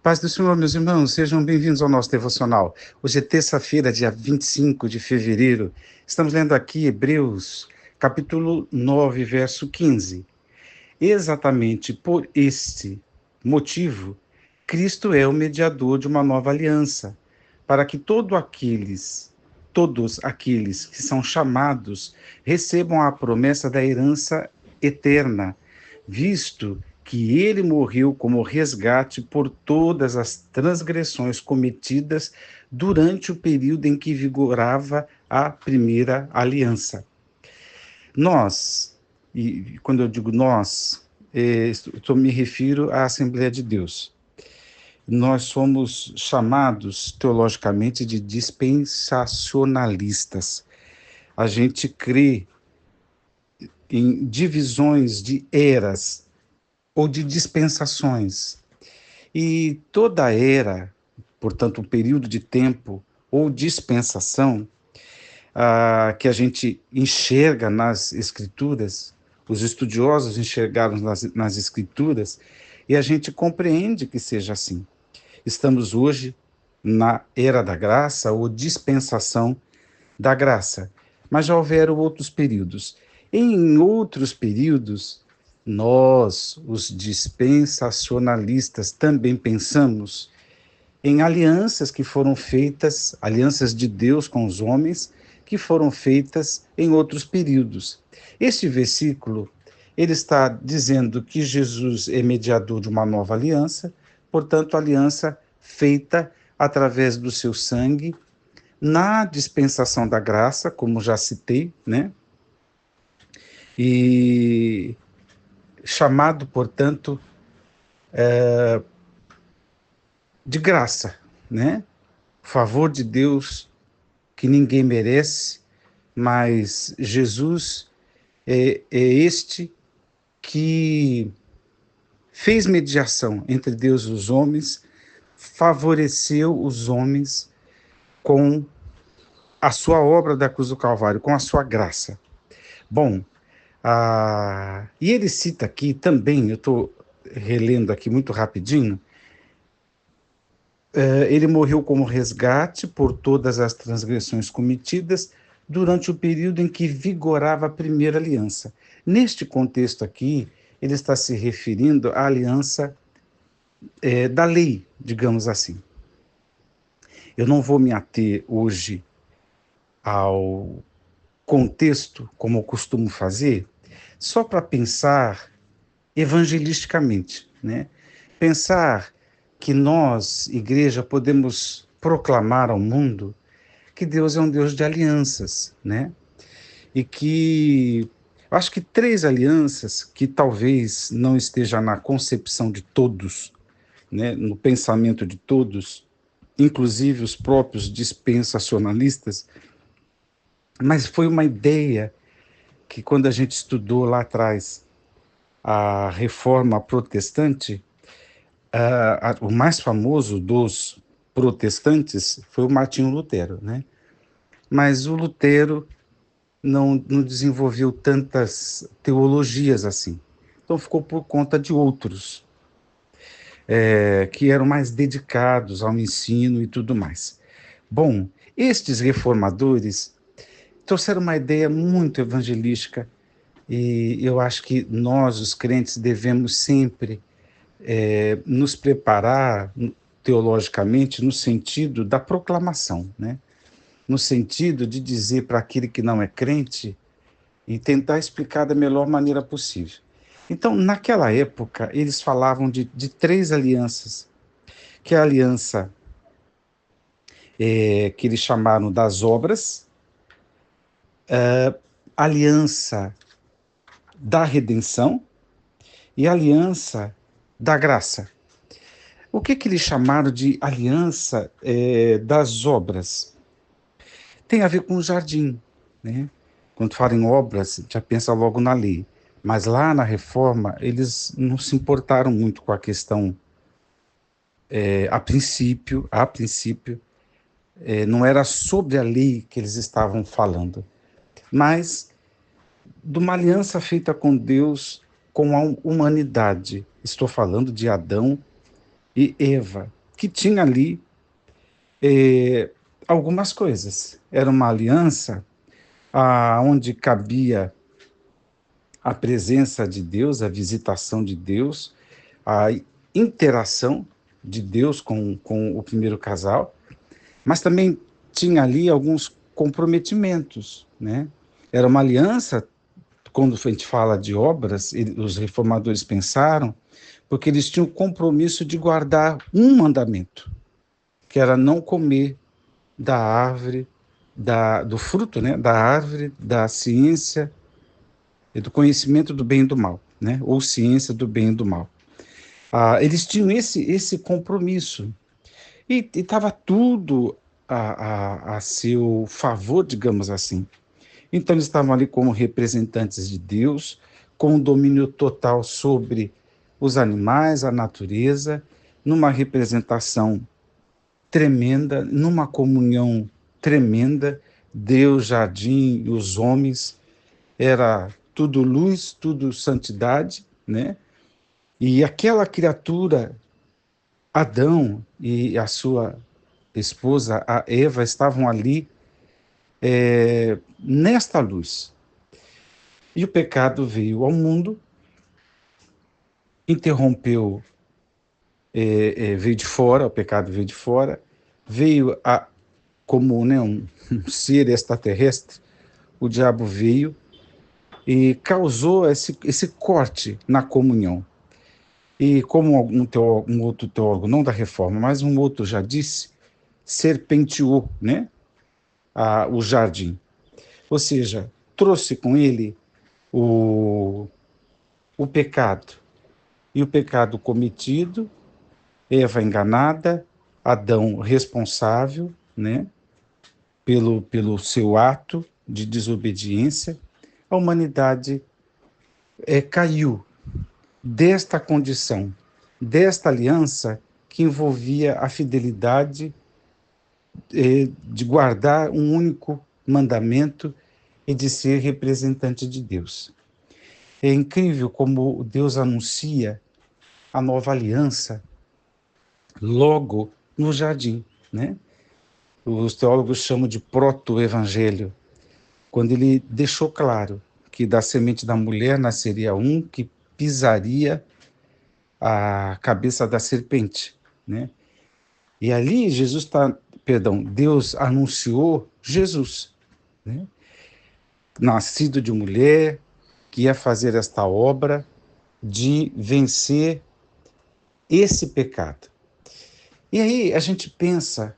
Paz do Senhor, meus irmãos, sejam bem-vindos ao nosso devocional. Hoje é terça-feira, dia 25 de fevereiro. Estamos lendo aqui Hebreus, capítulo 9, verso 15. Exatamente por este motivo, Cristo é o mediador de uma nova aliança, para que todos aqueles que são chamados recebam a promessa da herança eterna, visto que ele morreu como resgate por todas as transgressões cometidas durante o período em que vigorava a primeira aliança. Nós, e quando eu digo nós, me refiro à Assembleia de Deus. Nós somos chamados teologicamente de dispensacionalistas. A gente crê em divisões de eras ou de dispensações. E toda era, portanto, um período de tempo ou dispensação que a gente enxerga nas Escrituras, os estudiosos enxergaram nas Escrituras, e a gente compreende que seja assim. Estamos hoje na era da graça ou dispensação da graça, mas já houveram outros períodos. Em outros períodos, nós, os dispensacionalistas, também pensamos em alianças que foram feitas, alianças de Deus com os homens, que foram feitas em outros períodos. Este versículo, ele está dizendo que Jesus é mediador de uma nova aliança, portanto, aliança feita através do seu sangue, na dispensação da graça, como já citei, né? E chamado, portanto, de graça, né? Favor de Deus que ninguém merece, mas Jesus é este que fez mediação entre Deus e os homens, favoreceu os homens com a sua obra da cruz do Calvário, com a sua graça. Bom, e ele cita aqui também, eu estou relendo aqui muito rapidinho, ele morreu como resgate por todas as transgressões cometidas durante o período em que vigorava a primeira aliança. Neste contexto aqui, ele está se referindo à aliança da lei, digamos assim. Eu não vou me ater hoje ao contexto, como eu costumo fazer, só para pensar evangelisticamente, né? Pensar que nós, igreja, podemos proclamar ao mundo que Deus é um Deus de alianças, né? E que eu acho que três alianças que talvez não esteja na concepção de todos, né, no pensamento de todos, inclusive os próprios dispensacionalistas, mas foi uma ideia que quando a gente estudou lá atrás a reforma protestante, o mais famoso dos protestantes foi o Martinho Lutero, né? Mas o Lutero não desenvolveu tantas teologias assim. Então ficou por conta de outros, que eram mais dedicados ao ensino e tudo mais. Bom, estes reformadores trouxeram uma ideia muito evangelística e eu acho que nós, os crentes, devemos sempre nos preparar teologicamente no sentido da proclamação, né? No sentido de dizer para aquele que não é crente e tentar explicar da melhor maneira possível. Então, naquela época, eles falavam de três alianças, que é a aliança que eles chamaram das obras, a aliança da redenção e a aliança da graça. O que eles chamaram de aliança das obras? Tem a ver com o jardim, né? Quando fala em obras, já pensa logo na lei. Mas lá na reforma, eles não se importaram muito com a questão, a princípio, não era sobre a lei que eles estavam falando, mas de uma aliança feita com Deus, com a humanidade. Estou falando de Adão e Eva, que tinha ali algumas coisas. Era uma aliança onde cabia a presença de Deus, a visitação de Deus, a interação de Deus com o primeiro casal, mas também tinha ali alguns comprometimentos, né? Era uma aliança, quando a gente fala de obras, os reformadores pensaram, porque eles tinham o compromisso de guardar um mandamento, que era não comer da árvore, do fruto, né? Da árvore, da ciência e do conhecimento do bem e do mal, né? Ou ciência do bem e do mal. Eles tinham esse compromisso. E estava tudo a seu favor, digamos assim. Então, eles estavam ali como representantes de Deus, com um domínio total sobre os animais, a natureza, numa representação tremenda, numa comunhão tremenda. Deus, jardim, os homens, era tudo luz, tudo santidade, né? E aquela criatura, Adão e a sua esposa, a Eva, estavam ali nesta luz. E o pecado veio ao mundo, interrompeu, veio de fora, o pecado veio de fora, veio como, né, um ser extraterrestre, o diabo veio e causou esse corte na comunhão. E como um outro teólogo, não da reforma, mas um outro já disse, serpenteou, né, o jardim. Ou seja, trouxe com ele o pecado. E o pecado cometido, Eva enganada, Adão responsável, né, pelo seu ato de desobediência, a humanidade caiu desta condição, desta aliança que envolvia a fidelidade de guardar um único mandamento e de ser representante de Deus. É incrível como Deus anuncia a nova aliança logo no jardim, né? Os teólogos chamam de proto-evangelho, quando ele deixou claro que da semente da mulher nasceria um que pisaria a cabeça da serpente, né? E ali Deus anunciou Jesus, né? Nascido de mulher, que ia fazer esta obra de vencer esse pecado. E aí a gente pensa,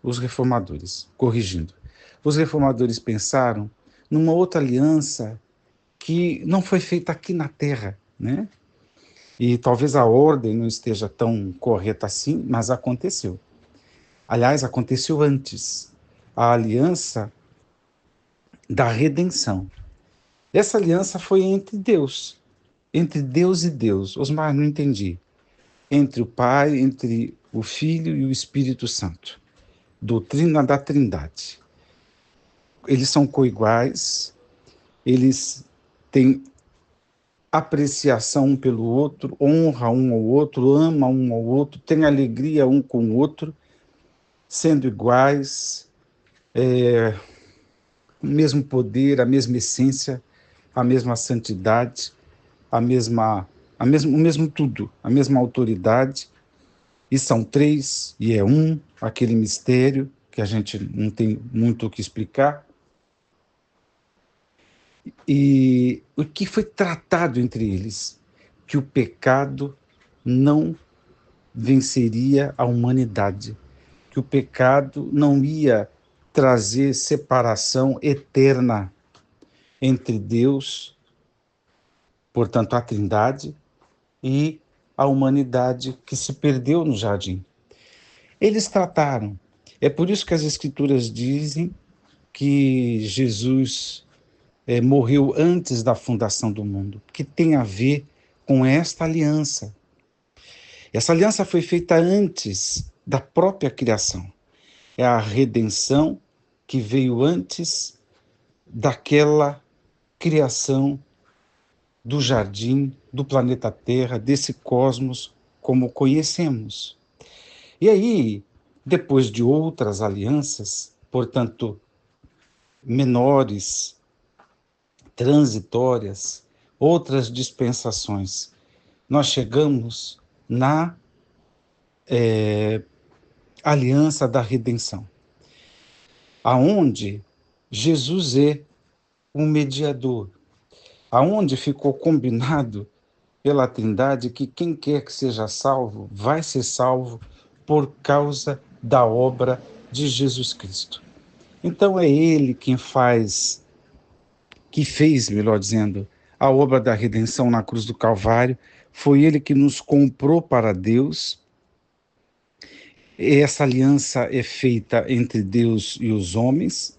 os reformadores, corrigindo, os reformadores pensaram numa outra aliança que não foi feita aqui na Terra, né? E talvez a ordem não esteja tão correta assim, mas aconteceu. Aliás, aconteceu antes. A aliança da redenção. Essa aliança foi entre Deus e Deus. Osmar, não entendi. Entre o Pai, entre o Filho e o Espírito Santo. Doutrina da Trindade. Eles são coiguais, eles têm apreciação um pelo outro, honra um ao outro, ama um ao outro, tem alegria um com o outro, sendo iguais, o mesmo poder, a mesma essência, a mesma santidade, o mesmo tudo, a mesma autoridade, e são três, e é um, aquele mistério que a gente não tem muito o que explicar. E o que foi tratado entre eles? Que o pecado não venceria a humanidade, que o pecado não ia trazer separação eterna entre Deus, portanto a Trindade, e a humanidade que se perdeu no jardim. Eles trataram. É por isso que as Escrituras dizem que Jesus morreu antes da fundação do mundo, que tem a ver com esta aliança. Essa aliança foi feita antes da própria criação. É a redenção que veio antes daquela criação do jardim, do planeta Terra, desse cosmos como conhecemos. E aí, depois de outras alianças, portanto, menores, transitórias, outras dispensações, nós chegamos na aliança da redenção, aonde Jesus é um mediador, aonde ficou combinado pela Trindade que quem quer que seja salvo vai ser salvo por causa da obra de Jesus Cristo. Então é ele quem fez, melhor dizendo, a obra da redenção na cruz do Calvário, foi ele que nos comprou para Deus. Essa aliança é feita entre Deus e os homens,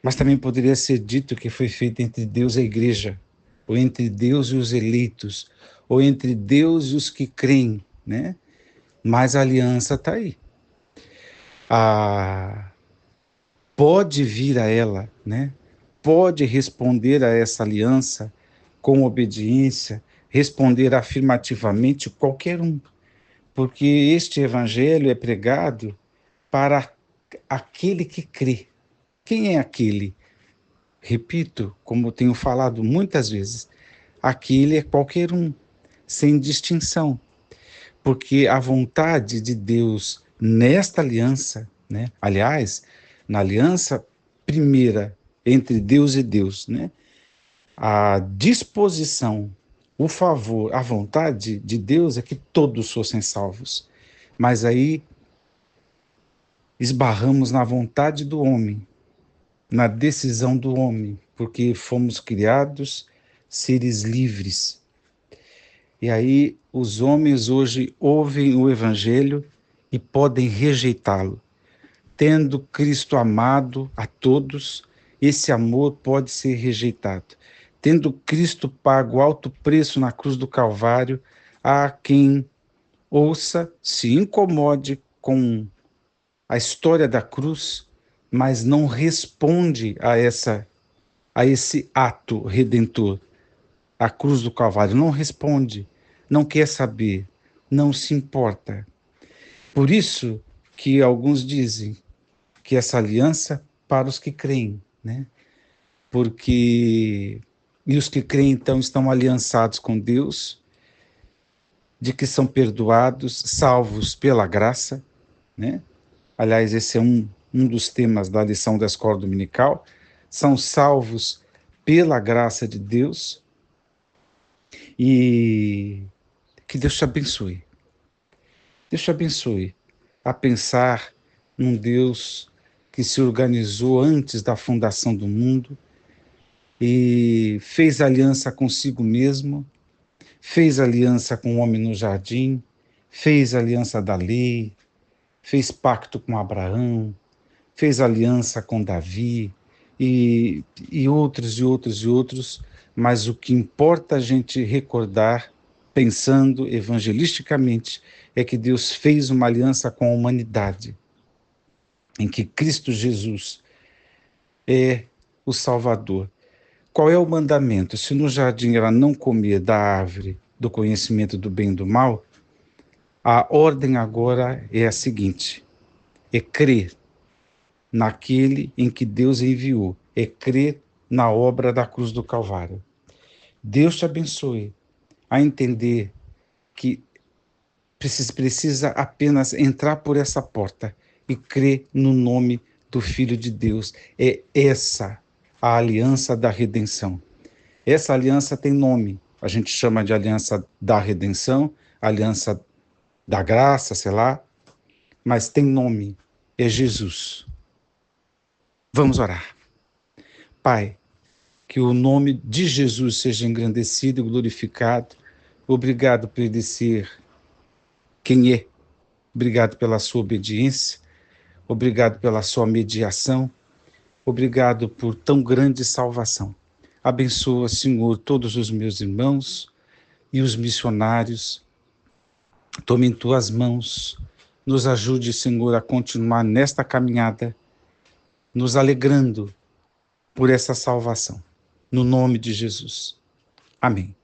mas também poderia ser dito que foi feita entre Deus e a igreja, ou entre Deus e os eleitos, ou entre Deus e os que creem, né? Mas a aliança está aí. Pode vir a ela, né? Pode responder a essa aliança com obediência, responder afirmativamente qualquer um, porque este evangelho é pregado para aquele que crê. Quem é aquele? Repito, como tenho falado muitas vezes, aquele é qualquer um, sem distinção, porque a vontade de Deus nesta aliança, né? Aliás, na aliança primeira entre Deus e Deus, né? A disposição, o favor, a vontade de Deus é que todos fossem salvos. Mas aí esbarramos na vontade do homem, na decisão do homem, porque fomos criados seres livres. E aí os homens hoje ouvem o evangelho e podem rejeitá-lo. Tendo Cristo amado a todos, esse amor pode ser rejeitado. Tendo Cristo pago alto preço na cruz do Calvário, há quem ouça, se incomode com a história da cruz, mas não responde a esse ato redentor. A cruz do Calvário não responde, não quer saber, não se importa. Por isso que alguns dizem que essa aliança para os que creem, né? E os que creem, então, estão aliançados com Deus, de que são perdoados, salvos pela graça, né? Aliás, esse é um dos temas da lição da escola dominical, são salvos pela graça de Deus, e que Deus te abençoe. Deus te abençoe a pensar num Deus que se organizou antes da fundação do mundo e fez aliança consigo mesmo, fez aliança com o homem no jardim, fez aliança da lei, fez pacto com Abraão, fez aliança com Davi e outros, mas o que importa a gente recordar, pensando evangelisticamente, é que Deus fez uma aliança com a humanidade, em que Cristo Jesus é o Salvador. Qual é o mandamento? Se no jardim ela não comer da árvore do conhecimento do bem e do mal, a ordem agora é a seguinte: é crer naquele em que Deus enviou, é crer na obra da cruz do Calvário. Deus te abençoe a entender que precisa apenas entrar por essa porta e crer no nome do Filho de Deus. É essa a aliança da redenção. Essa aliança tem nome. A gente chama de aliança da redenção, aliança da graça, sei lá, mas tem nome. É Jesus. Vamos orar. Pai, que o nome de Jesus seja engrandecido e glorificado. Obrigado por ele ser quem é. Obrigado pela sua obediência. Obrigado pela sua mediação. Obrigado por tão grande salvação. Abençoa, Senhor, todos os meus irmãos e os missionários. Tome em tuas mãos. Nos ajude, Senhor, a continuar nesta caminhada, nos alegrando por essa salvação. No nome de Jesus. Amém.